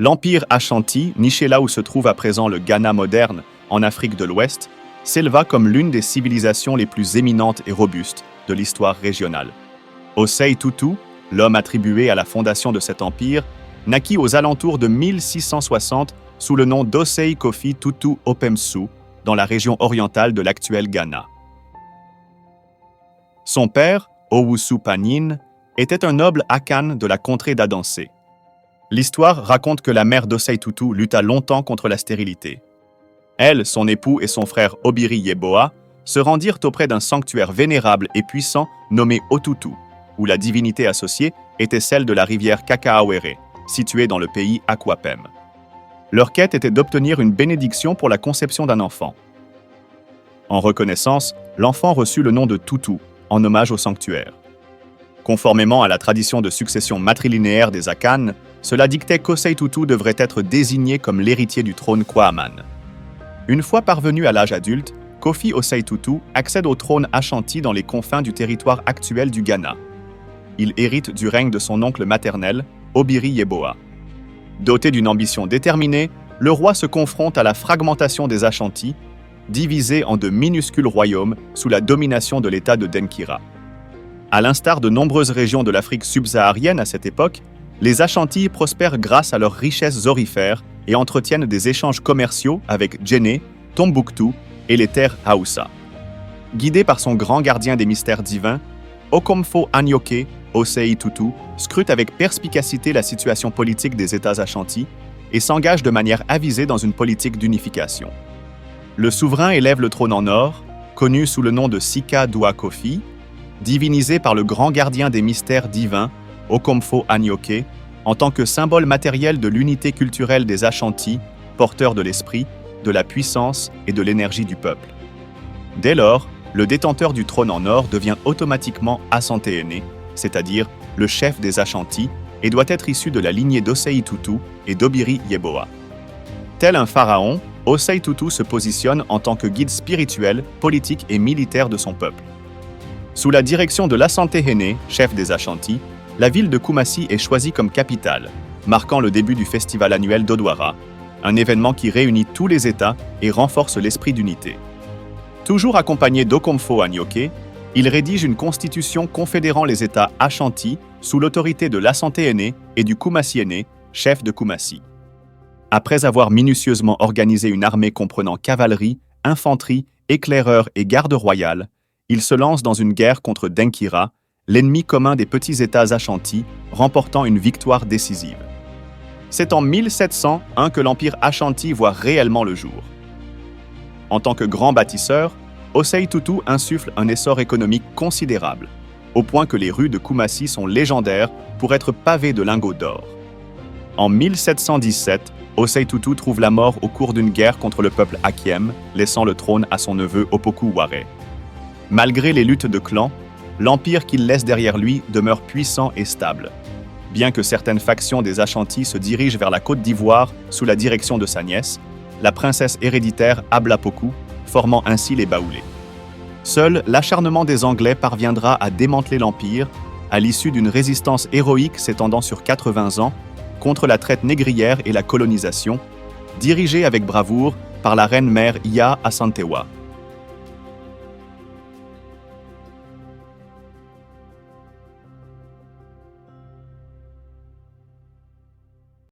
L'Empire Ashanti, niché là où se trouve à présent le Ghana moderne, en Afrique de l'Ouest, s'éleva comme l'une des civilisations les plus éminentes et robustes de l'histoire régionale. Osei Tutu, l'homme attribué à la fondation de cet empire, naquit aux alentours de 1660 sous le nom d'Osei Kofi Tutu Opemsu, dans la région orientale de l'actuel Ghana. Son père, Owusu Panin, était un noble Akan de la contrée d'Adansé. L'histoire raconte que la mère d'Osei Tutu lutta longtemps contre la stérilité. Elle, son époux et son frère Obiri Yeboah se rendirent auprès d'un sanctuaire vénérable et puissant nommé Otutu, où la divinité associée était celle de la rivière Kakaawere, située dans le pays Akwapem. Leur quête était d'obtenir une bénédiction pour la conception d'un enfant. En reconnaissance, l'enfant reçut le nom de Tutu, en hommage au sanctuaire. Conformément à la tradition de succession matrilinéaire des Akan, cela dictait qu'Osei Tutu devrait être désigné comme l'héritier du trône Kwaaman. Une fois parvenu à l'âge adulte, Kofi Osei Tutu accède au trône Ashanti dans les confins du territoire actuel du Ghana. Il hérite du règne de son oncle maternel, Obiri Yeboah. Doté d'une ambition déterminée, le roi se confronte à la fragmentation des Ashanti, divisés en de minuscules royaumes sous la domination de l'État de Denkira. À l'instar de nombreuses régions de l'Afrique subsaharienne à cette époque, les Ashanti prospèrent grâce à leurs richesses aurifères et entretiennent des échanges commerciaux avec Djenné, Tombouctou et les terres Haoussa. Guidé par son grand gardien des mystères divins, Okomfo Anyoke, Osei Tutu, scrute avec perspicacité la situation politique des États Ashanti et s'engage de manière avisée dans une politique d'unification. Le souverain élève le trône en or, connu sous le nom de Sika Dua Kofi, divinisé par le grand gardien des mystères divins, Okomfo Anyoke, en tant que symbole matériel de l'unité culturelle des Ashanti, porteur de l'esprit, de la puissance et de l'énergie du peuple. Dès lors, le détenteur du trône en or devient automatiquement Asantehene, c'est-à-dire le chef des Ashanti, et doit être issu de la lignée d'Osei Tutu et d'Obiri Yeboah. Tel un pharaon, Osei Tutu se positionne en tant que guide spirituel, politique et militaire de son peuple. Sous la direction de l'Asantehene, chef des Ashanti, la ville de Kumasi est choisie comme capitale, marquant le début du festival annuel d'Odwara, un événement qui réunit tous les États et renforce l'esprit d'unité. Toujours accompagné d'Okomfo Anyoke, il rédige une constitution confédérant les États Ashanti sous l'autorité de l'Asantehene et du Kumasiene, chef de Kumasi. Après avoir minutieusement organisé une armée comprenant cavalerie, infanterie, éclaireurs et garde royale, il se lance dans une guerre contre Denkira, l'ennemi commun des petits États Ashanti, remportant une victoire décisive. C'est en 1701 que l'Empire Ashanti voit réellement le jour. En tant que grand bâtisseur, Osei Tutu insuffle un essor économique considérable, au point que les rues de Kumasi sont légendaires pour être pavées de lingots d'or. En 1717, Osei Tutu trouve la mort au cours d'une guerre contre le peuple Akiem, laissant le trône à son neveu Opoku Ware. Malgré les luttes de clans, l'empire qu'il laisse derrière lui demeure puissant et stable. Bien que certaines factions des Ashanti se dirigent vers la Côte d'Ivoire sous la direction de sa nièce, la princesse héréditaire Ablapoku, formant ainsi les Baoulés. Seul l'acharnement des Anglais parviendra à démanteler l'empire à l'issue d'une résistance héroïque s'étendant sur 80 ans contre la traite négrière et la colonisation, dirigée avec bravoure par la reine-mère Iya Asantewa.